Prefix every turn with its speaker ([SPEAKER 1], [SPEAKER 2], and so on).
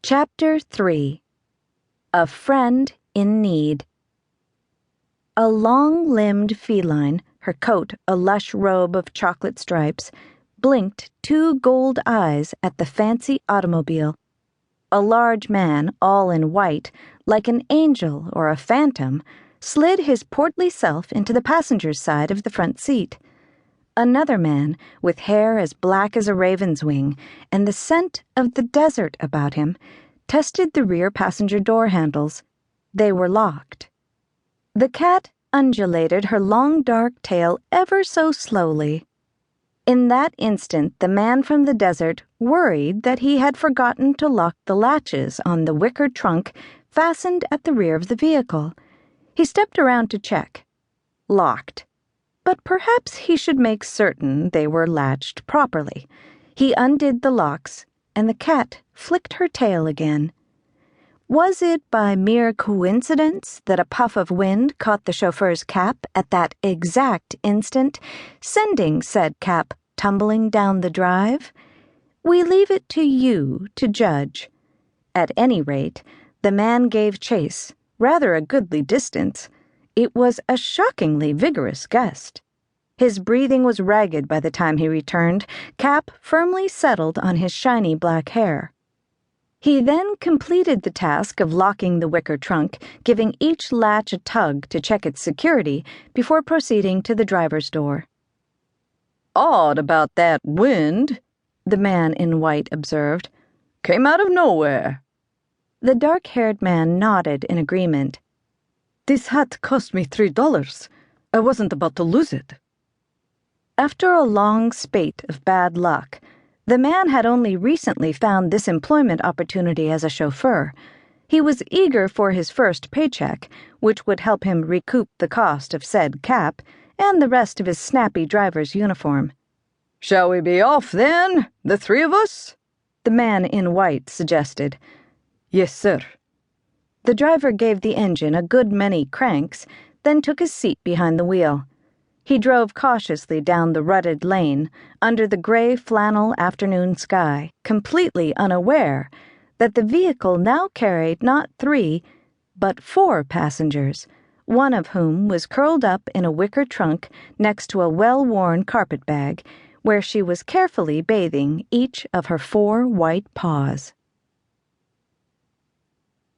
[SPEAKER 1] Chapter 3. A Friend in Need. A long-limbed feline, her coat a lush robe of chocolate stripes, blinked two gold eyes at the fancy automobile. A large man, all in white, like an angel or a phantom, slid his portly self into the passenger's side of the front seat. Another man, with hair as black as a raven's wing and the scent of the desert about him, tested the rear passenger door handles. They were locked. The cat undulated her long dark tail ever so slowly. In that instant, the man from the desert worried that he had forgotten to lock the latches on the wicker trunk fastened at the rear of the vehicle. He stepped around to check. Locked. But perhaps he should make certain they were latched properly. He undid the locks, and the cat flicked her tail again. Was it by mere coincidence that a puff of wind caught the chauffeur's cap at that exact instant, sending said cap tumbling down the drive? We leave it to you to judge. At any rate, the man gave chase, rather a goodly distance. It was a shockingly vigorous gust. His breathing was ragged by the time he returned, cap firmly settled on his shiny black hair. He then completed the task of locking the wicker trunk, giving each latch a tug to check its security before proceeding to the driver's door.
[SPEAKER 2] "Odd about that wind," the man in white observed. "Came out of nowhere."
[SPEAKER 1] The dark-haired man nodded in agreement.
[SPEAKER 2] "This hat cost me $3. I wasn't about to lose it."
[SPEAKER 1] After a long spate of bad luck, the man had only recently found this employment opportunity as a chauffeur. He was eager for his first paycheck, which would help him recoup the cost of said cap and the rest of his snappy driver's uniform.
[SPEAKER 2] "Shall we be off, then, the three of us?"
[SPEAKER 1] the man in white suggested.
[SPEAKER 2] "Yes, sir."
[SPEAKER 1] The driver gave the engine a good many cranks, then took his seat behind the wheel. He drove cautiously down the rutted lane, under the gray flannel afternoon sky, completely unaware that the vehicle now carried not 3, but 4 passengers, one of whom was curled up in a wicker trunk next to a well-worn carpet bag, where she was carefully bathing each of her 4 white paws.